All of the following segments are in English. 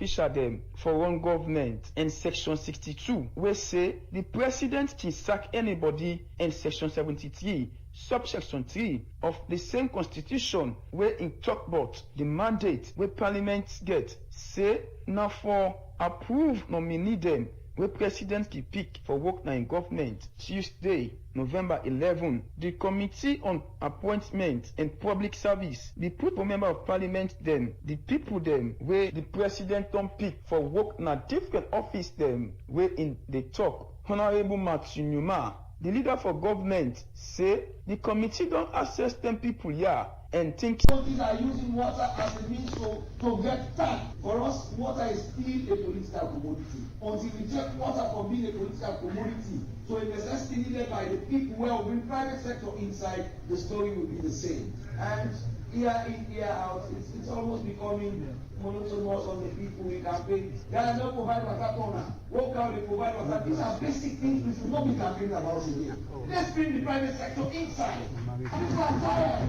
official them for one government, and Section 62, where say the president can sack anybody, and Section 73, subsection 3 of the same constitution where in talk about the mandate where parliament get, say now for approve nominee them where president can pick for work now in government. Tuesday, November 11, the Committee on Appointment and Public Service be put for member of parliament them, the people them where the president don't pick for work now different office them where in the talk. Honorable Matthew Numa, the leader for government, say the committee don't assess them people here and think countries are using water as a means to get tax. For us, water is still a political commodity. Until we take water from being a political commodity to a necessity needed by the people where we bring private sector inside, the story will be the same. And year in, year out, it's almost becoming monotonous on the people we campaign. There are no provide water corner. Walk out, they provide water. These are basic things we should not be campaigning about here. Let's bring the private sector inside. These are tired.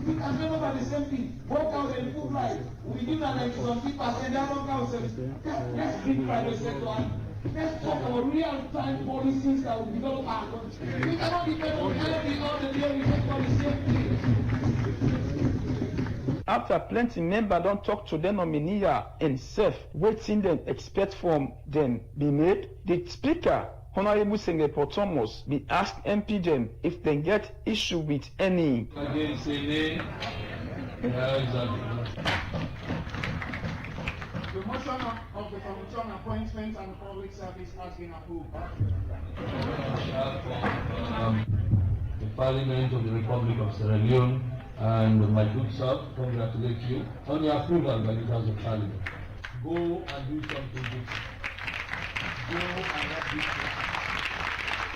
We campaign over the same thing. Walk out and put light. We give an 90%, they are not out. Let's bring private sector and let's talk about real-time policies that will develop our country. We cannot depend on anything all the day we take on the same thing. After plenty members don't talk to them nominee and self, waiting them expect from them be made, the speaker, Honorable Senator Thomas, be asked MP them if they get issue with any. Against any. The motion of the Committee on Appointments and Public Service has been approved. The Parliament of the Republic of Sierra Leone and my good self congratulate you on your approval by the House of Parliament. Go and do something good. Go and do something.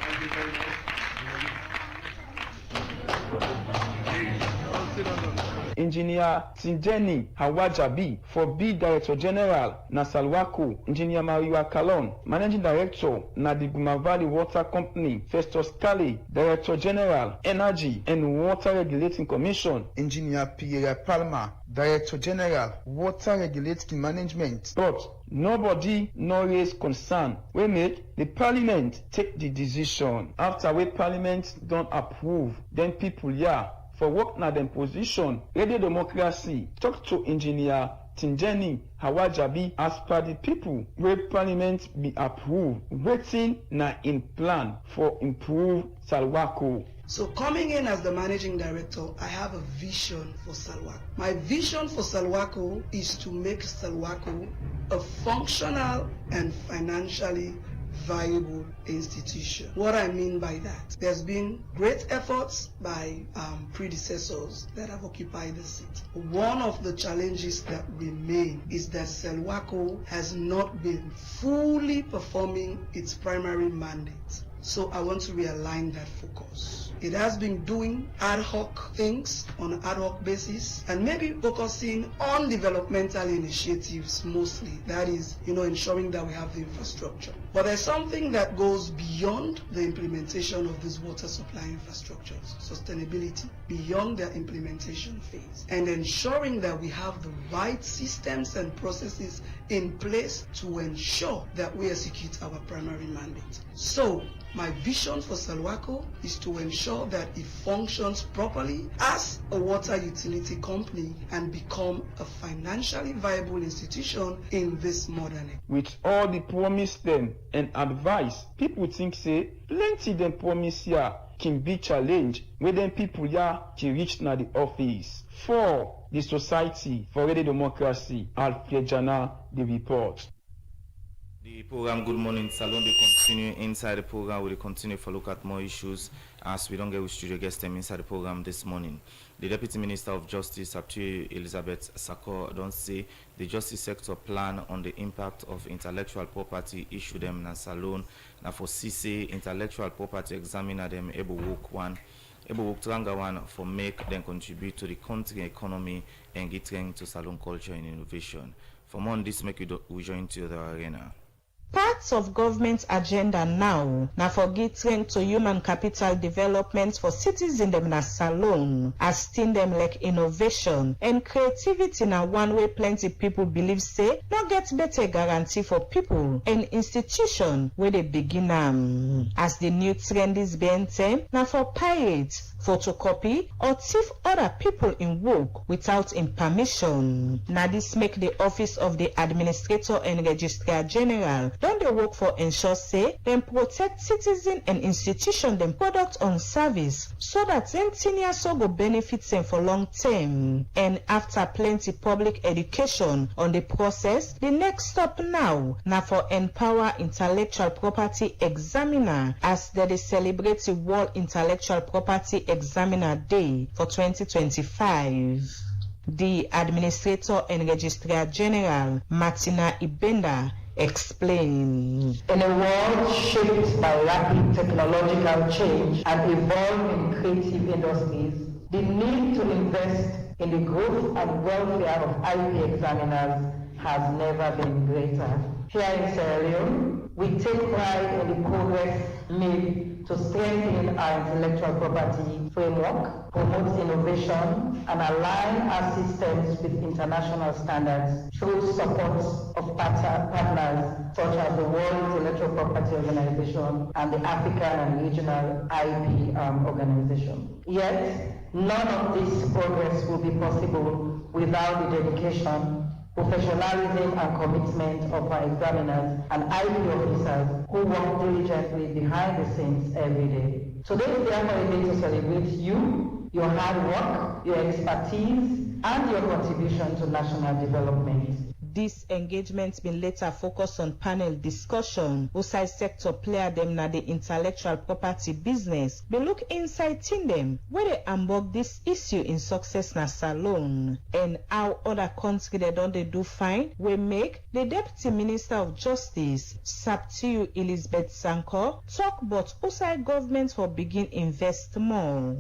Thank you very much. Engineer Tindeni Hawajabi for B Director General na Salwako, Engineer Mariwa Kalon, Managing Director na the Guma Valley Water Company, Festus Kali, Director General, Energy and Water Regulating Commission, Engineer Pierre Palma, Director General, Water Regulating Management. But nobody no raise concern. We make the Parliament take the decision. After we Parliament don't approve, then people for work na them position, Radio Democracy talk to Engineer Tinjeni Hawajabi as per the people where Parliament be approved, waiting na in plan for improve Salwako. So coming in as the managing director, I have a vision for Salwako. My vision for Salwako is to make Salwako a functional and financially viable institution. What I mean by that, there's been great efforts by predecessors that have occupied the seat. One of the challenges that remain is that Salwako has not been fully performing its primary mandate. So I want to realign that focus. It has been doing ad hoc things on an ad hoc basis and maybe focusing on developmental initiatives mostly. That is, ensuring that we have the infrastructure. But there's something that goes beyond the implementation of these water supply infrastructures, sustainability, beyond their implementation phase, and ensuring that we have the right systems and processes in place to ensure that we execute our primary mandate. So, my vision for Salwako is to ensure that it functions properly as a water utility company and become a financially viable institution in this modern age. With all the promise them and advice, people think say plenty them promise here can be challenged when them people here can reach na the office. For the Society for Radio Democracy, Alfred Jana, the report. The program Good Morning Salon, they continue inside the program. We'll continue to look at more issues as we don't get with studio guest them inside the program this morning. The Deputy Minister of Justice, Aptu Elizabeth Sako, don't say the justice sector plan on the impact of intellectual property issue them na salon. Now for CC, intellectual property examiner them able work one for make them contribute to the country economy and get to salon culture and innovation. For more on this, we join to the arena. Parts of government agenda now na for give strength to human capital development for citizens dem na salon, as thing dem like innovation and creativity na one way plenty people believe say no get better guarantee for people and institution where they begin am. As the new trend is being termed na for pirate, photocopy or thief other people in work without in permission. Now this make the office of the administrator and registrar general don dey work for ensure say dem protect citizen and institution dem product on service so that them so go benefit them for long term. And after plenty public education on the process, the next step now na for empower intellectual property examiner as they dey celebrate the World Intellectual Property Examiner Day for 2025. The Administrator and Registrar General, Martina Ibenda, explained. In a world shaped by rapid technological change and evolving creative industries, the need to invest in the growth and welfare of IP examiners has never been greater. Here in Sierra Leone, we take pride in the progress made to strengthen our intellectual property framework, promote innovation, and align our systems with international standards through support of partners such as the World Intellectual Property Organization and the African and Regional IP Organization. Yet, none of this progress will be possible without the dedication, professionalism and commitment of our examiners and IP officers who work diligently behind the scenes every day. Today is therefore a day to celebrate you, your hard work, your expertise, and your contribution to national development. This engagement been later focused on panel discussion. Outside sector player them na the intellectual property business. They look inside them where they unbox this issue in success na salon and how other countries they don't they do fine. We make the Deputy Minister of Justice Saptiu Elizabeth Sanko talk about outside government for begin invest more.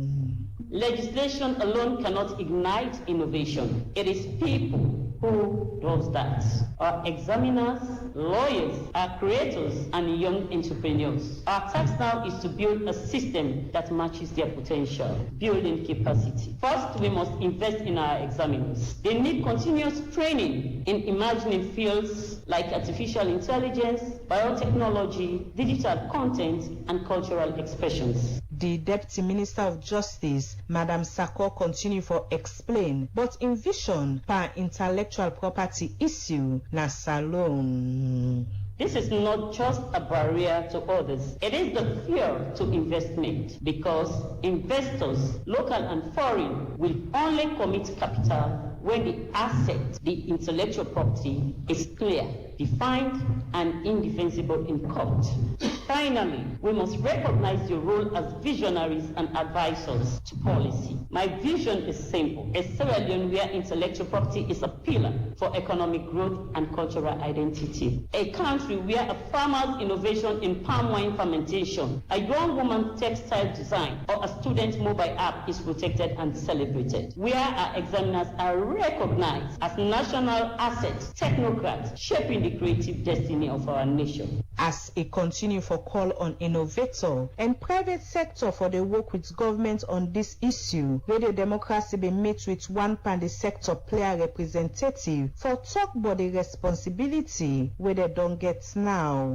Legislation alone cannot ignite innovation. It is people who does that. Our examiners, lawyers, our creators, and young entrepreneurs. Our task now is to build a system that matches their potential, building capacity. First, we must invest in our examiners. They need continuous training in imagining fields like artificial intelligence, biotechnology, digital content, and cultural expressions. The Deputy Minister of Justice, Madam Sako, continue for explain, but in vision per intellectual property issue na salon. This is not just a barrier to others. It is the fear to investment because investors, local and foreign, will only commit capital when the asset, the intellectual property, is clear, defined, and indefensible in court. Finally, we must recognize your role as visionaries and advisors to policy. My vision is simple: a Sierra Leone where intellectual property is a pillar for economic growth and cultural identity. A country where a farmer's innovation in palm wine fermentation, a young woman's textile design, or a student's mobile app is protected and celebrated. Where our examiners are recognized as national assets, technocrats, shaping the creative destiny of our nation. As it continue for call on innovator and private sector for the work with government on this issue, where the democracy be meet with one pan the sector player representative for talk about the responsibility where they don't get now.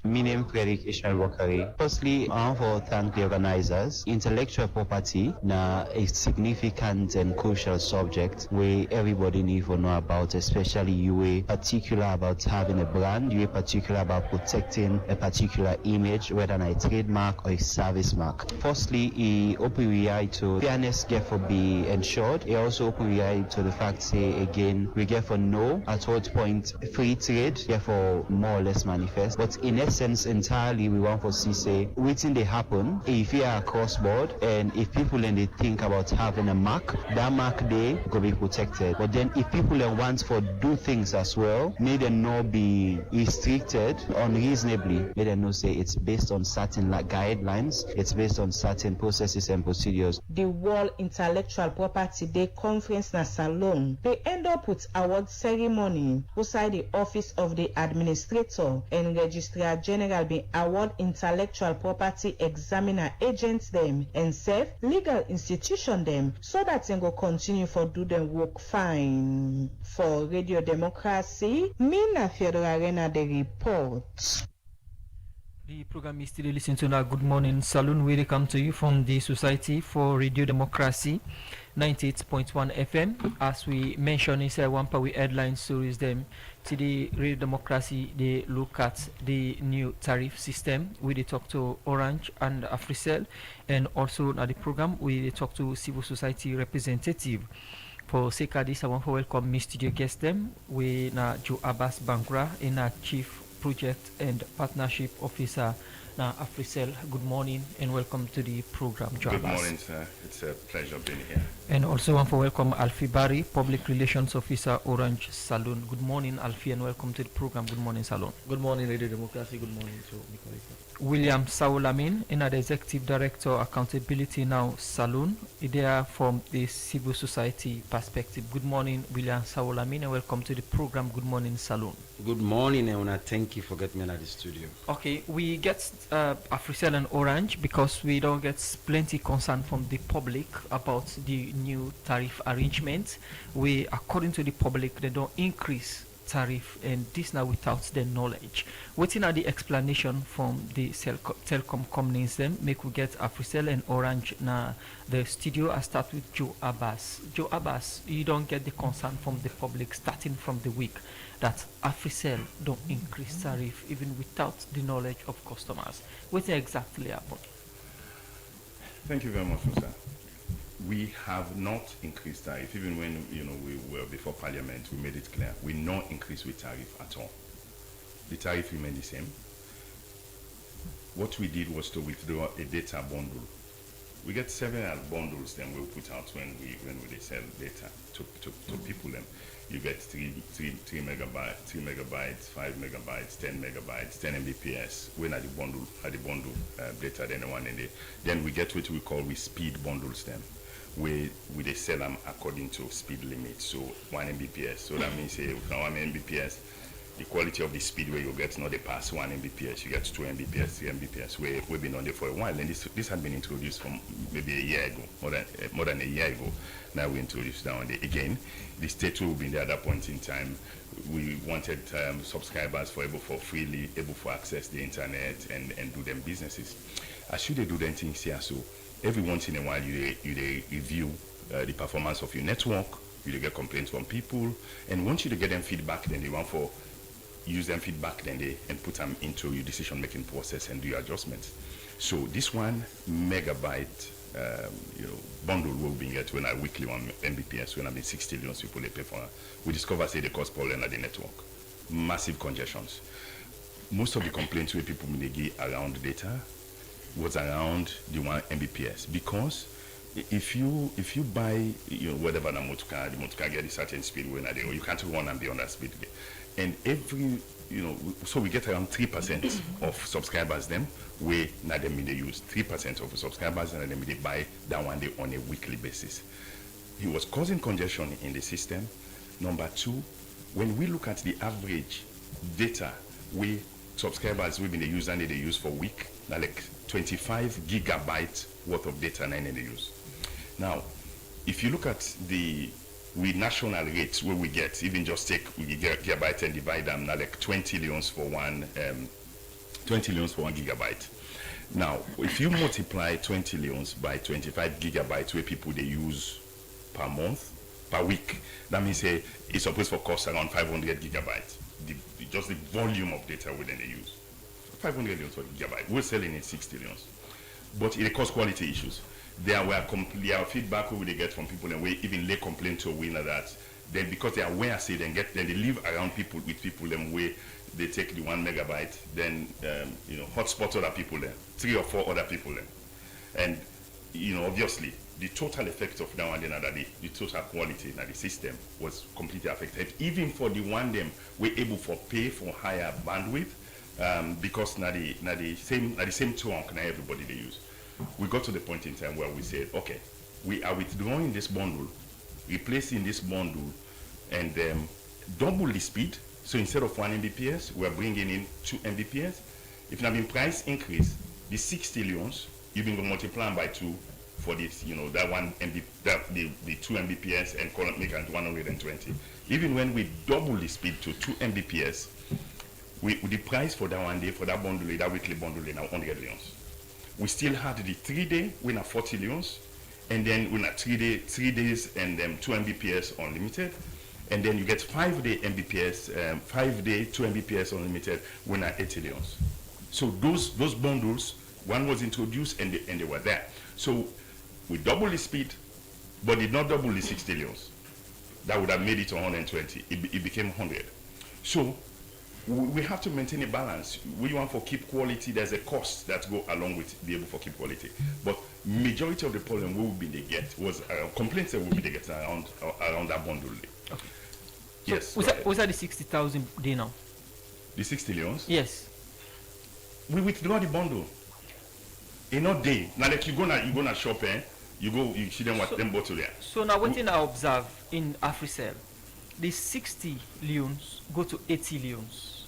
My name is Frederick Ishmael Wakari. Firstly, I want to thank the organizers. Intellectual property na a significant and crucial subject where everybody need to know about, especially you particular about having a brand, you particular about protecting a particular image, whether a trademark or a service mark. Firstly, it open the eye to fairness get for be ensured. It also open the eye to the fact say again we get for know at what point free trade get for more or less manifest. But in essence entirely we want to see say waiting they happen if you are across board and if people and they think about having a mark, that mark they go be protected. But then if people want for do things as well, may they not be restricted unreasonably. May they not say it's based on certain guidelines, it's based on certain processes and procedures. The World Intellectual Property Day Conference na Salon, they end up with award ceremony outside the office of the administrator, and Registrar General be award intellectual property examiner agents them and serve legal institution them so that they go continue for do them work fine. For Radio Democracy, Mina Federal Arena the report. The program is still listening to now. Good morning, Saloon. We come to you from the Society for Radio Democracy, 98.1 FM. As we mentioned inside one part, we headline stories them. Today, Radio Democracy, they look at the new tariff system. We talk to Orange and Africell, and also at the program, we talk to civil society representative. For sake of this, I want to welcome Miss Studio guest them. We na Joe Abbas Bangra in our chief project and partnership officer na Africell. Good morning and welcome to the program, Joe Good Abbas. morning, sir. It's a pleasure being here. And also want to welcome Alfie Barry, public relations officer, Orange Saloon. Good morning, Alfie, and welcome to the program. Good morning, Saloon. Good morning, Radio Democracy. Good morning to Nicolas. William Saulamin, the executive director, accountability now Saloon. There from the civil society perspective. Good morning, William Saulamin, and welcome to the program. Good morning, Saloon. Good morning, and I want to thank you for getting me at the studio. Okay, we get Africell and Orange because we don't get plenty concern from the public about the new tariff arrangement. We, according to the public, they don't increase tariff, and this now without their knowledge. Waiting at the explanation from the telecom companies, then make we get Africell and Orange now the studio. I start with Joe Abbas. Joe Abbas, you don't get the concern from the public starting from the week that Africell don't increase tariff even without the knowledge of customers. What exactly happened? Thank you very much, sir. We have not increased tariff. Even when we were before Parliament, we made it clear we not increase with tariff at all. The tariff remained the same. What we did was to withdraw a data bundle. We get several bundles then we'll put out when we sell data to people. Them you get 3 megabytes, 3 megabytes, 5 megabytes, 10 megabytes, 10 Mbps. When at the bundle data, then the one in the then we get what we call speed bundles. Then we they sell them according to speed limit. So 1 Mbps. So that means from 1 Mbps, the quality of the speed where you get not the pass 1 Mbps, you get 2 Mbps, 3 Mbps. We've been on there for a while, and this had been introduced from maybe a year ago, more than a year ago. Now we introduced that one day again. The state will be there at that point in time. We wanted subscribers for freely able to access the internet and do them businesses. As should they do them things here, so every once in a while you review the performance of your network. You get complaints from people, and once you get them feedback, then they want for use them feedback, then and put them into your decision-making process and do your adjustments. So this 1 megabyte bundle will be get when I weekly 1 Mbps when I mean 60 million people they pay for. We discover say the cost problem at the network, massive congestions. Most of the complaints where people may get around data was around the 1 Mbps because if you buy whatever the motor car get a certain speed when or you can't run and be on that speed, and every so we get around 3% of subscribers them where now them they use 3% of the subscribers and then they buy that one day on a weekly basis. It was causing congestion in the system. Number two, when we look at the average data we subscribers we've been the use and they use for week, now like 25 gigabytes worth of data and they use. Now, if you look at the national rates where we get, even just take we get gigabyte and divide them, now like 20 leons for 1 gigabyte. Now, if you multiply 20 leons by 25 gigabytes where people they use per month, per week, that means it's supposed to cost around 500 gigabytes. Just the volume of data within they use. 500 leons for gigabyte. We're selling it 60 leons. But it causes quality issues. There are feedback we get from people and we even lay complaint to a winner that then because they are aware say then they live around people with people them where they take the 1 megabyte then hotspot other people there, 3 or 4 other people there, and obviously the total effect of that one, then that the total quality in the system was completely affected. Even for the one them we're able for pay for higher bandwidth, because now the same trunk now everybody they use. We got to the point in time where we said, okay, we are withdrawing this bundle, replacing this bundle, and double the speed. So instead of 1 Mbps, we're bringing in 2 Mbps. If you have been price increase, the 60 leons, you've been multiplying by 2 for this, that 1 MB, the 2 Mbps and call it make it 120. Even when we double the speed to 2 Mbps, the price for that one day, for that bundle, that weekly bundle, now 100 leons. We still had the 3-day, we have 40 leons, and then we have 3 days and 2 Mbps unlimited. And then you get 5-day Mbps, 5-day 2 Mbps unlimited, we have 80 leons. So those bundles, one was introduced and they were there. So we double the speed, but did not double the 60 leons. That would have made it 120. It became 100. So we have to maintain a balance. We want for keep quality. There's a cost that go along with be able for keep quality. But majority of the problem we will be they get was complaints that will be they get around that bundle. Okay. Yes. So was that the 60,000 day now? The 60 leons? Yes. We withdraw the bundle. In a day. Now like you gonna shop, you see them what them bottle there. So now what I observe in AfriCell, the 60 leons go to 80 leons,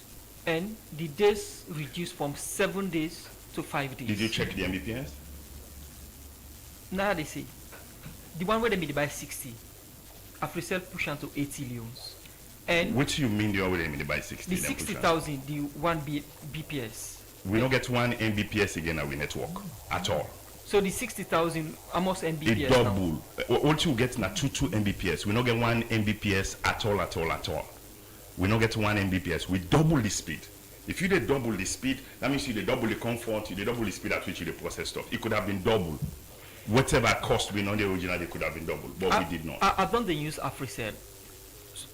and the days reduce from 7 days to 5 days. Did you check the Mbps? Now they say the one where they made by 60, AfriCell push on to 80 leons. And what do you mean the one where they made by 60? The 60,000, the 1 BPS. We don't get 1 Mbps again on our network at all. So the 60,000 almost Mbps. It double. What you get now 2 Mbps. We don't get 1 Mbps at all. We don't get 1 Mbps. We double the speed. If you did double the speed, that means you did double the comfort, you did double the speed at which you did process stuff. It could have been double. Whatever cost we know the original, it could have been double, but we did not. I don't they use AfriCell.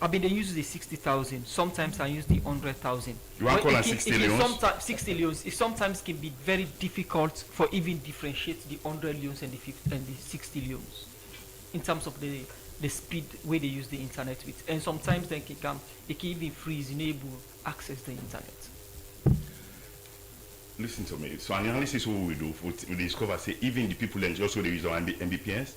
I mean, they use the 60,000. Sometimes I use the 100,000. You want to call it 60 leons? 60 leons. It sometimes can be very difficult for even differentiate the 100 leons and the 60 leons in terms of the speed where they use the internet with. And sometimes then it can even freeze, enable access the internet. Listen to me. So analysis what we do, we discover say even the people and also they use our Mbps.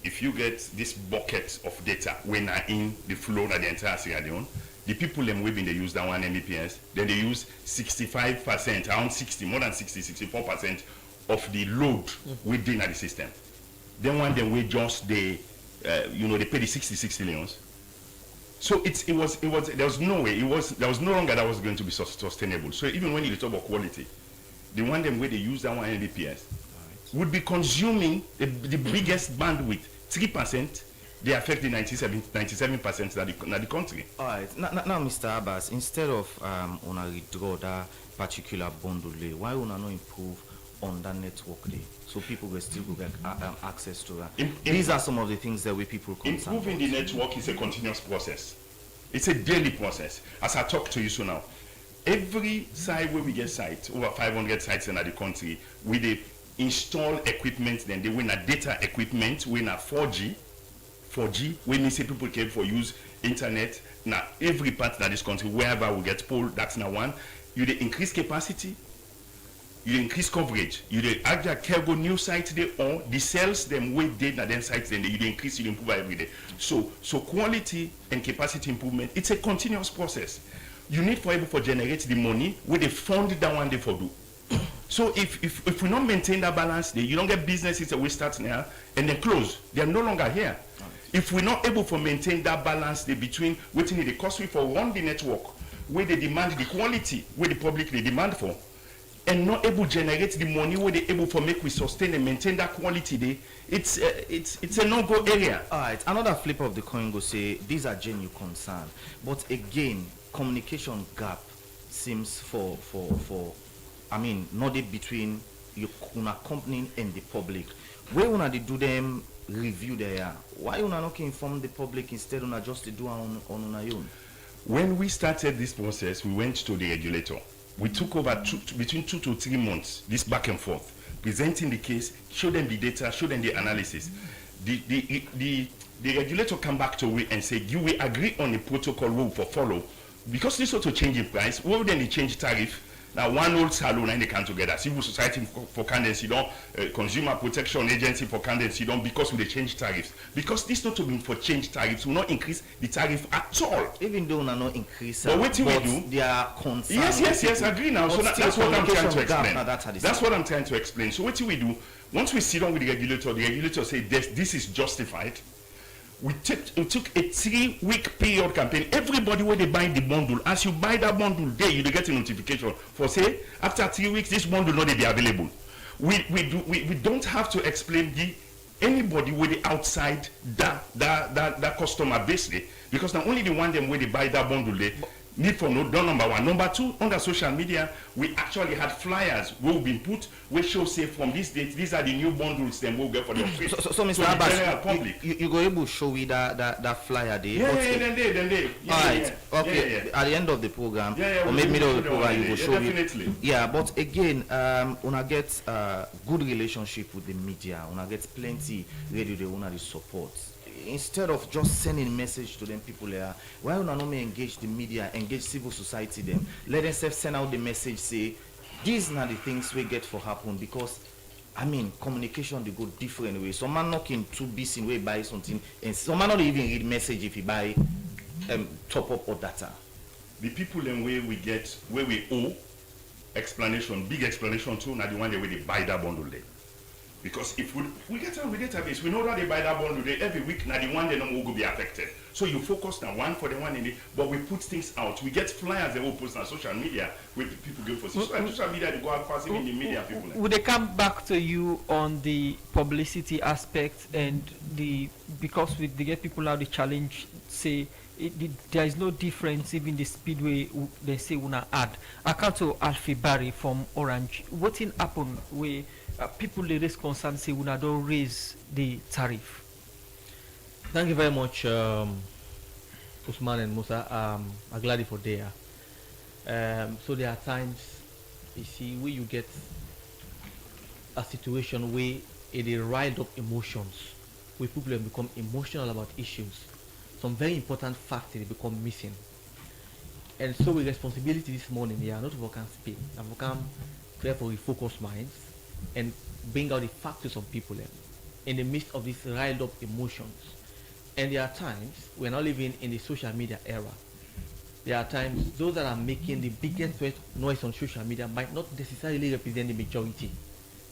If you get this bucket of data when are in the flow that the entire Sierra Leone, the people them when they use that 1 Mbps, then they use 65%, around 60, more than 60, 64% of the load within the system. Then one them we just they they pay the 60 leons. So it was there was no way there was no longer that was going to be sustainable. So even when you talk about quality, the one them where they use that 1 Mbps would be consuming the biggest bandwidth. 3%, they affect the 97% that the country. All right. Now, Mr. Abbas, instead of una withdraw that particular bundle, why una not improve on that network day so people will still get access to that? These are some of the things that we people concerned. Improving the network is a continuous process. It's a daily process. As I talk to you so now, every site where we get sites, over 500 sites in the country, with the install equipment, then they win a data equipment, win a 4G, when we say people can for use internet, now every part of this country, wherever we get poll, that's now one. You they increase capacity, you increase coverage, you they actually cargo new sites there or the sales them with data then sites then you increase, you improve every day. So quality and capacity improvement, it's a continuous process. You need for able to generate the money where they fund that one day for do. So if we don't maintain that balance there, you don't get businesses that we start now and then close. They are no longer here. If we're not able to maintain that balance there between waiting the cost we for run the network, where they demand the quality, where the public they demand for, and not able to generate the money where they able to make we sustain and maintain that quality there, it's a no-go area. All right. Another flip of the coin go say these are genuine concern, but again, communication gap seems for not it between your company and the public. Where una they do them review there? Why una not inform the public instead una just to do on una own? When we started this process, we went to the regulator. We took over between 2 to 3 months, this back and forth. presenting the case, show them the data, show them the analysis. The regulator come back to we and say, you will agree on the protocol we will follow. Because this ought to change in price, we will then change tariff. Now, one old salon and they come together. Civil Society for Candidacy, Consumer Protection Agency for Candidacy, because we change tariffs. Because this not to be for change tariffs, will not increase the tariff at all. Even though we not increase, but what we do? They are concerned. Yes, agree now. So that's what I'm trying to explain. That's what I'm trying to explain. So what do we do? Once we sit down with the regulator say this is justified. We took a 3-week period campaign. Everybody where they buy the bundle, as you buy that bundle there, you get a notification for say after 3 weeks this bundle not be available. We don't have to explain anybody with the outside that customer basically, because not only the one them where they buy that bundle they need for number one. Number two, on the social media, we actually had flyers will be put which show say from this date, these are the new bundles then we'll get for the free. So Mr. Abbas, you go able to show me that flyer there? Then they. Alright, okay. At the end of the program, or maybe middle of the program, you will show definitely. me. Yeah, but again, una get good relationship with the media, una get plenty radio they una the support. Instead of just sending a message to them people there, why would not engage the media, engage civil society them, let them send out the message, say these are the things we get for happen, because I mean communication they go different ways. Some man not in too busy way buy something, and some man not even read message if he buy top up or data. The people then where we owe explanation, big explanation too, now the one where they buy that bundle there. Because if we get on with database, we know that they buy that bundle day every week, now the one they know will be affected. So you focus on one for the one in it, but we put things out. We get flyers that will post on social media where people go for social media, they go out fast in the media people. Would they come back to you on the publicity aspect and because they get people now the challenge say there is no difference even the speedway they say wanna add. I come to Alfie Barry from Orange. What in happen where people they raise concern say wanna don't raise the tariff? Thank you very much, Usman and Musa. I'm glad for there. So there are times you see where you get a situation where it rile up emotions, where people have become emotional about issues. Some very important factors become missing. And so with responsibility this morning, not to can speak, and we can therefore refocus minds and bring out the factors of people in the midst of these riled up emotions. And there are times we're not living in the social media era. There are times those that are making the biggest noise on social media might not necessarily represent the majority,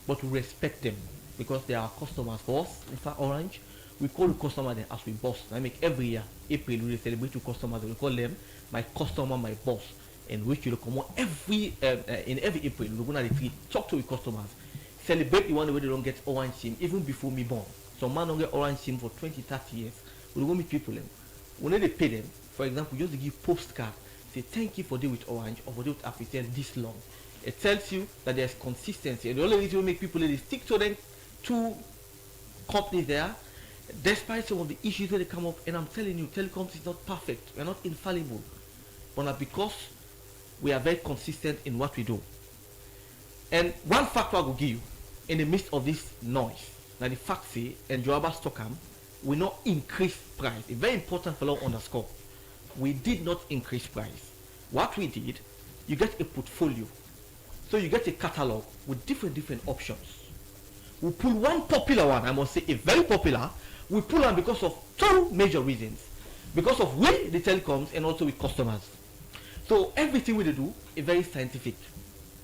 but we respect them because they are customers for us. In fact, Orange, we call the customer them as we boss. I make every year, April, we celebrate two customers. We call them my customer, my boss, and which you come on in every April. We're going to talk to the customers, celebrate the one where they don't get Orange SIM even before me born. Some man don't get Orange SIM for 20, 30 years. We go meet people them. When they pay them, for example, just to give postcard, say thank you for dealing with Orange or for dealing with African this long. It tells you that there's consistency, and the only reason we make people they stick to them two companies there, despite some of the issues that they come up. And I'm telling you, Telecom is not perfect. We're not infallible, but because we are very consistent in what we do. And one factor I will give you in the midst of this noise, now the fact say and Joaba Stockham, we not increase price. It's very important for us to underscore. We did not increase price. What we did, you get a portfolio. So you get a catalog with different options. We pull one popular one, I must say a very popular. We pull one because of two major reasons. Because of we, the telecoms, and also with customers. So everything we do is very scientific.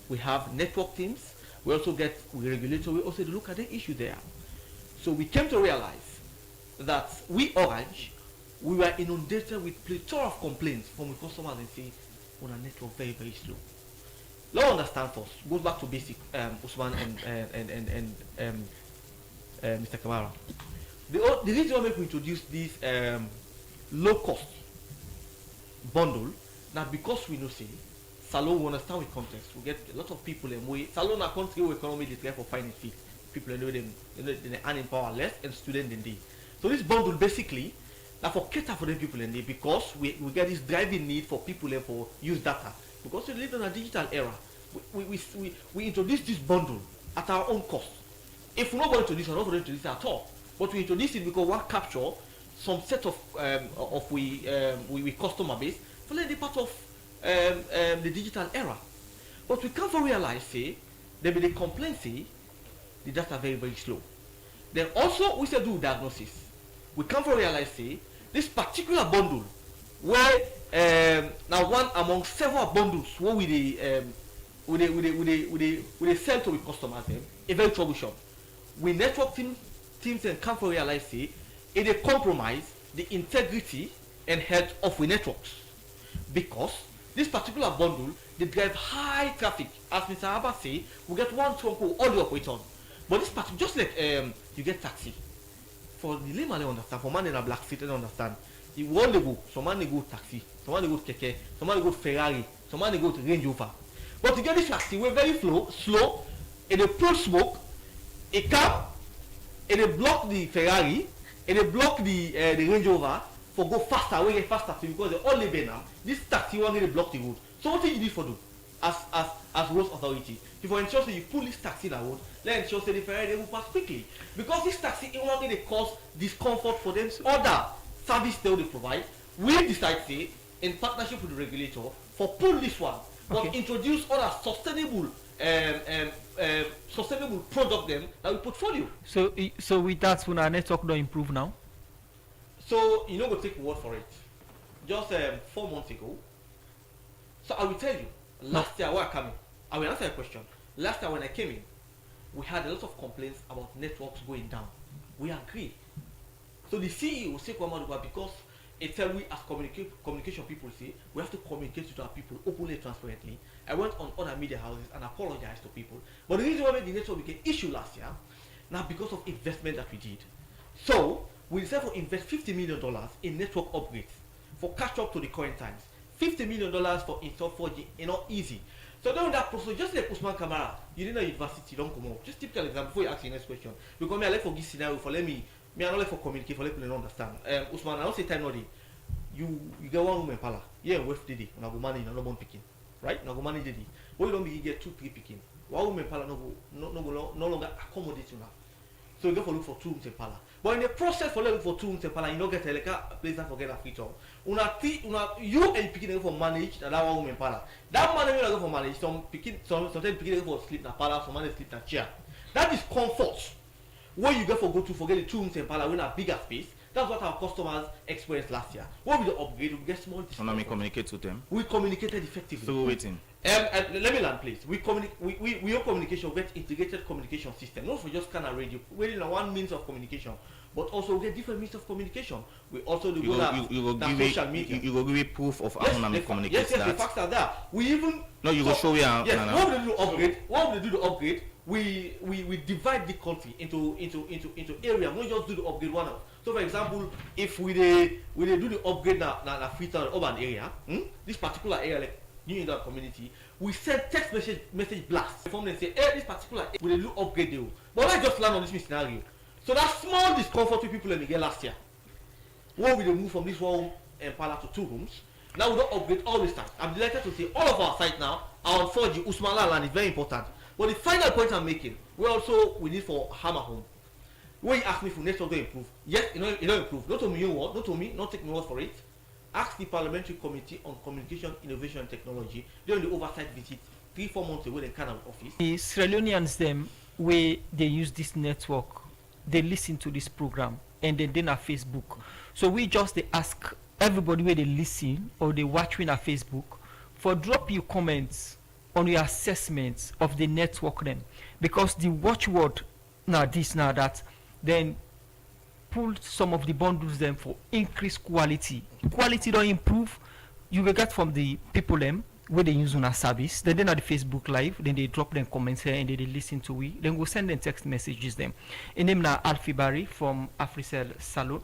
We have network teams. We also get regulatory. We also look at the issue there. So we came to realize that we Orange, we were inundated with plethora of complaints from the customers and say, on our network very, very slow. Let's understand first. Goes back to basic, Usman and Mr. Kamara. The reason why we introduce this low cost bundle, now because we know say, Salon we understand with context. We get a lot of people and we Salon are country where economy declare for finance fees. People know them, they earning power less and students than they. So this bundle basically now for cater for the people in there because we get this driving need for people for use data. Because we live in a digital era. We introduce this bundle at our own cost. If we not going to this, we're not going to this at all. But we introduce it because we want to capture some set of we customer base for the part of the digital era. But we can't realize, say, there be the complaint, say, the data very, very slow. Then also, we still do diagnosis. We can't realize, say, this particular bundle, where now one among several bundles, where we sell to the customers, a very troublesome. We network teams and can't realize, say, it a compromise the integrity and health of the networks, because this particular bundle they drive high traffic. As Mr. Abba say, we get one phone call all the operator. But this particular, just like you get taxi. For the layman they understand, for man in a black city they understand. You want to go, some man they go taxi, some man they go keke, some man they go Ferrari, some man they go to Range Rover. But to get this taxi, we're very slow, and they pull smoke, it come, and they block the Ferrari, and they block the Range Rover for go faster, we get faster too, because they all labor now. This taxi one they block the road. So what do you need for do as road authority? If you ensure that you pull this taxi in the road, then ensure that the Ferrari they will pass quickly. Because this taxi in one day they cause discomfort for them other service they will provide. We decide say in partnership with the regulator for pull this one, but introduce other sustainable sustainable product them that we portfolio. So with that, when our network don't improve now. So you know, go take word for it. Just 4 months ago. So I will tell you, last year when I came in, I will answer your question. Last year when I came in, we had a lot of complaints about networks going down. We agree. So the CEO said, because it's we as communication people say, we have to communicate with our people openly and transparently. I went on other media houses and apologized to people. But the reason why the network became issue last year, now because of investment that we did. So we decided to invest $50 million in network upgrades for catch up to the current times. $50 million for install 4G, not easy. So during that process, just like Usman Kamara, you didn't know university, don't come out. Just typical example before you ask the next question. Because me, I like for this scenario for let me I don't like for communicate for let people understand. Usman, I don't say time no day. You get one woman pala. Yeah, West Didi, when I go manage no one picking. Right? Now go manage Didi. But you don't be get 2-3 picking. One woman pala no longer accommodate you now. So you go for look for 2 rooms in pala. But in the process for looking for 2 rooms in pala, you don't get like a place that forget a feature. You and picking for manage that one woman pala. That man will go for manage. Sometimes picking for sleep na pala, some man sleep na chair. That is comfort. Where you go for go to forget the 2 rooms in pala, we in a bigger space. That's what our customers experienced last year. What we the upgrade, we get small. So now we communicate to them. We communicated effectively. So waiting. Let me land, please. We have communication, we get integrated communication system. Not for just kind of radio. We're in one means of communication, but also we get different means of communication. We also do social media. You will give me proof of how we communicate. Yes, the facts are there. We even you will show me. Yes, what we do the upgrade. What we do the upgrade. We divide the country into area. We don't just do the upgrade one out. So for example, if we do the upgrade na Freetown urban area, this particular area like New England community, we send text message blast from them say, hey, this particular area, we do upgrade deal. But let's just land on this scenario. So that small discomfort with people let me get last year. When we move from this 1 Impala to 2 rooms, now we don't upgrade all this time. I'm delighted to say all of our sites now are on 4G. Usman land is very important. But the final point I'm making, we need for Hammer Home. When you ask me for network to improve, yes, it don't improve. Not to me, not to me, not take my word for it. Ask the Parliamentary Committee on Communication, Innovation and Technology during the oversight visit 3-4 months ago in Canada office. The Sierra Leoneans them where they use this network, they listen to this program and then on Facebook. So we just they ask everybody where they listen or they watch on Facebook for drop your comments on your assessments of the network then, because the watchword now that then pull some of the bundles them for increased quality. Quality don't improve, you will get from the people them where they use on a service, then on the Facebook live, then they drop them comments here and they listen to it, then we'll send them text messages them. In name now Alfie Barry from Africell Salon,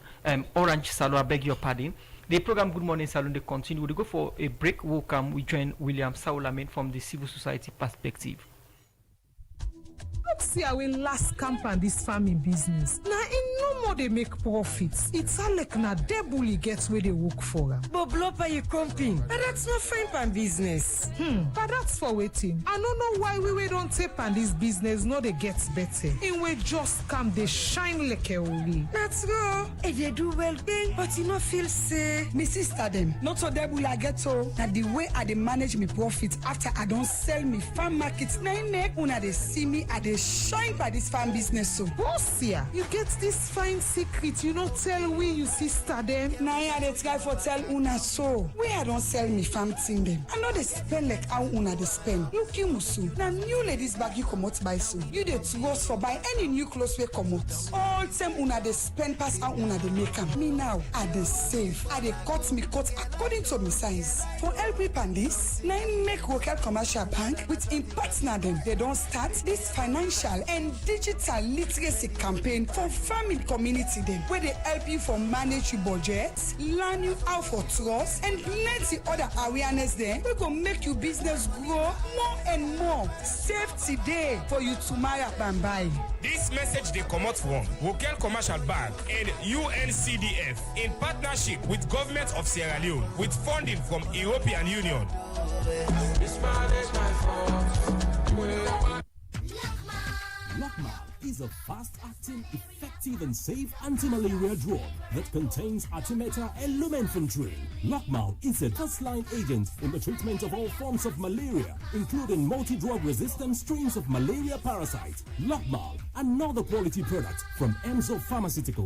Orange Salon, I beg your pardon. The program Good Morning Salon, they continue. We'll go for a break. We'll come. We join William Saulamin from the Civil Society Perspective. Look see how we last camp on this farming business. Now in no more they make profits. It's all like na debully gets where they work for them. But blopper you comping. But that's not fine pan business. But that's for waiting. I don't know why we don't tape on this business. No, they get better. And we just come they shine like a woolly. Let's go. If they do well thing, but you not feel say. Me sister them. Not so debully I get so that the way I dey manage me profit after I don't sell me farm markets. Now make una they see me I dey shine by this farm business so. Boss here, you get this fine secret. You don't tell we you sister them. Now I dey try for tell una so. We I don't sell me farm thing them. I know they spend like how una they spend. Look you musu. Now new ladies bag you come out by so. You dey trust for buy any new clothes we come out. All time una they spend pass how una they make them. Me now I dey save. I dey cut me cut according to me size. For help me pan this, now make local commercial bank with in partner them. They don't start this financial and digital literacy campaign for farming community them where they help you for manage your budget, learn you how for trust and plenty other awareness there. We go make your business grow more and more. Save today for you tomorrow and buy. This message they come out from Local Commercial Bank and UNCDF in partnership with Government of Sierra Leone with funding from European Union. Lockmal is a fast-acting, effective and safe anti-malaria drug that contains artemether and lumenfantrine. Lockmal is a first-line agent in the treatment of all forms of malaria, including multi-drug resistant strains of malaria parasite. Lockmal, another quality product from Enzo Pharmaceutical.